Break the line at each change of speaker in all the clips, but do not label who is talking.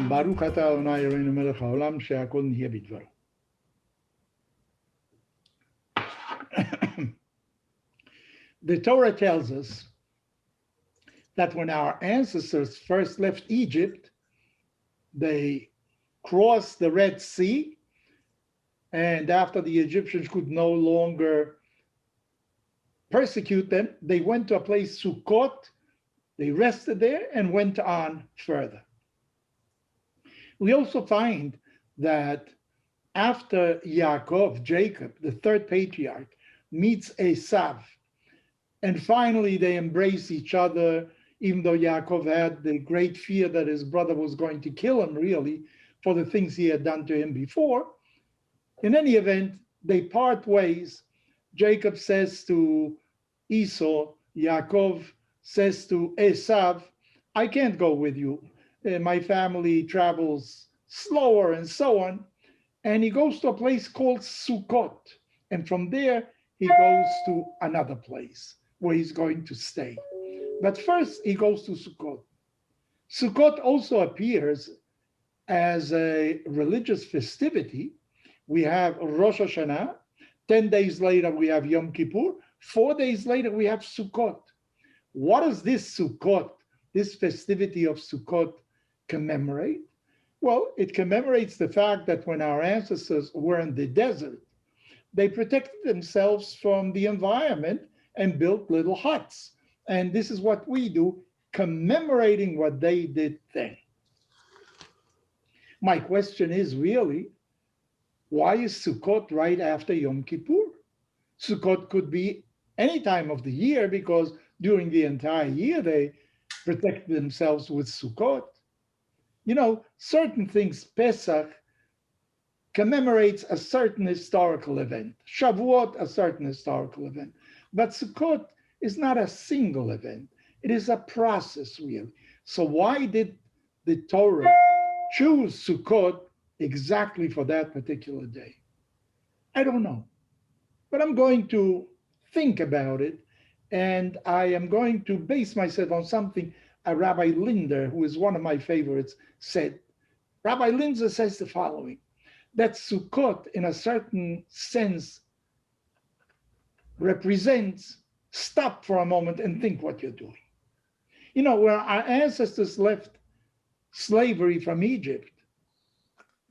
ברוך אתה אדוני אלוהינו מלך העולם שהכל נהיה בדברו. The Torah tells us that when our ancestors first left Egypt, they crossed the Red Sea, and after the Egyptians could no longer persecute them, they went to a place, Sukkot, they rested there and went on further. We also find that after Yaakov, Jacob, the third patriarch, meets Esav, and finally they embrace each other, even though Yaakov had the great fear that his brother was going to kill him, really, for the things he had done to him before. In any event, they part ways. Jacob says to Esau, Yaakov says to Esav, I can't go with you. My family travels slower and so on. And he goes to a place called Sukkot. And from there, he goes to another place where he's going to stay. But first, he goes to Sukkot. Sukkot also appears as a religious festivity. We have Rosh Hashanah. 10 days later, we have Yom Kippur. 4 days later, we have Sukkot. What does this Sukkot, this festivity of Sukkot, commemorate? Well, it commemorates the fact that when our ancestors were in the desert, they protected themselves from the environment and built little huts. And this is what we do, commemorating what they did then. My question is really, why is Sukkot right after Yom Kippur? Sukkot could be any time of the year because during the entire year they protected themselves with Sukkot. You know, certain things, Pesach commemorates a certain historical event, Shavuot, a certain historical event. But Sukkot is not a single event. It is a process, really. So why did the Torah choose Sukkot exactly for that particular day? I don't know. But I'm going to think about it, and I am going to base myself on something Rabbi Linder, who is one of my favorites, said. Rabbi Linder says the following, that Sukkot, in a certain sense, represents stop for a moment and think what you're doing. You know, where our ancestors left slavery from Egypt,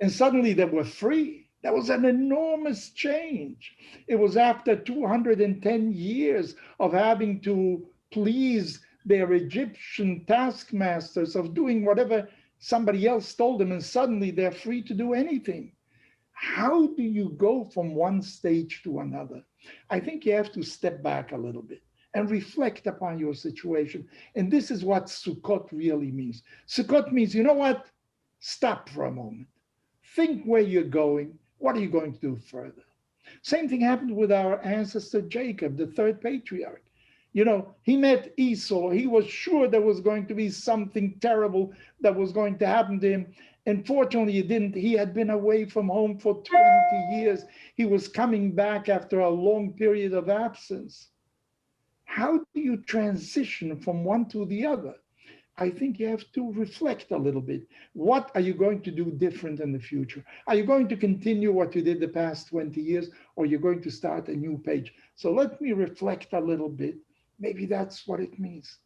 and suddenly they were free. That was an enormous change. It was after 210 years of having to please their Egyptian taskmasters, of doing whatever somebody else told them, and suddenly they're free to do anything. How do you go from one stage to another? I think you have to step back a little bit and reflect upon your situation. And this is what Sukkot really means. Sukkot means, you know what? Stop for a moment. Think where you're going. What are you going to do further? Same thing happened with our ancestor Jacob, the third patriarch. You know, he met Esau. He was sure there was going to be something terrible that was going to happen to him. Unfortunately, it didn't. He had been away from home for 20 years. He was coming back after a long period of absence. How do you transition from one to the other? I think you have to reflect a little bit. What are you going to do different in the future? Are you going to continue what you did the past 20 years, or are you going to start a new page? So let me reflect a little bit. Maybe that's what it means.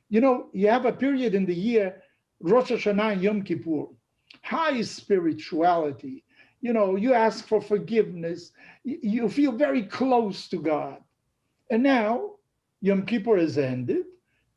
You know, you have a period in the year, Rosh Hashanah and Yom Kippur, high spirituality. You know, you ask for forgiveness. You feel very close to God. And now Yom Kippur has ended,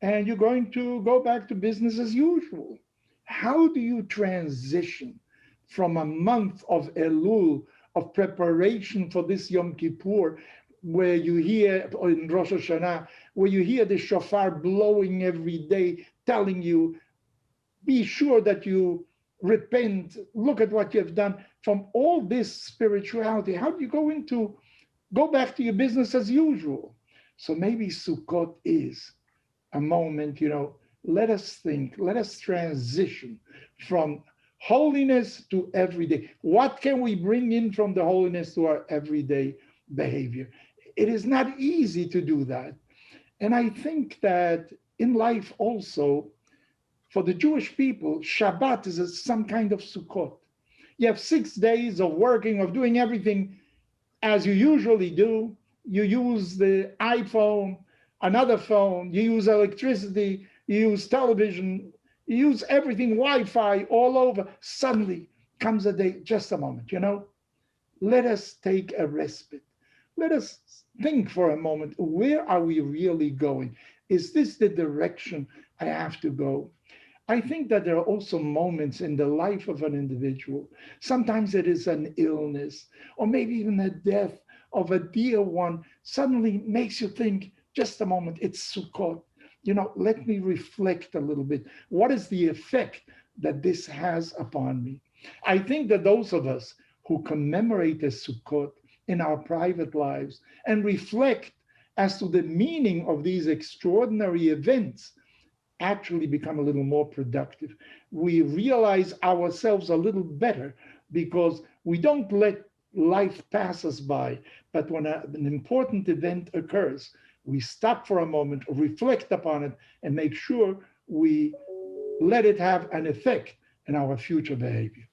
and you're going to go back to business as usual. How do you transition from a month of Elul, of preparation for this Yom Kippur, where you hear, or in Rosh Hashanah, where you hear the shofar blowing every day, telling you, be sure that you repent, look at what you've done, from all this spirituality? How do you go back to your business as usual? So maybe Sukkot is a moment, you know, let us think, let us transition from holiness to everyday. What can we bring in from the holiness to our everyday behavior? It is not easy to do that. And I think that in life also, For the Jewish people, Shabbat is some kind of Sukkot. You have 6 days of working, of doing everything as you usually do. You use the iPhone, another phone, you use electricity, you use television, you use everything, Wi-Fi all over. Suddenly comes a day, just a moment, let us take a respite. Let us think for a moment, where are we really going? Is this the direction I have to go? I think that there are also moments in the life of an individual. Sometimes it is an illness, or maybe even a death of a dear one, suddenly makes you think, just a moment, it's Sukkot. Let me reflect a little bit. What is the effect that this has upon me? I think that those of us who commemorate the Sukkot in our private lives and reflect as to the meaning of these extraordinary events actually become a little more productive. We realize ourselves a little better because we don't let life pass us by, but when an important event occurs, we stop for a moment, reflect upon it, and make sure we let it have an effect in our future behavior.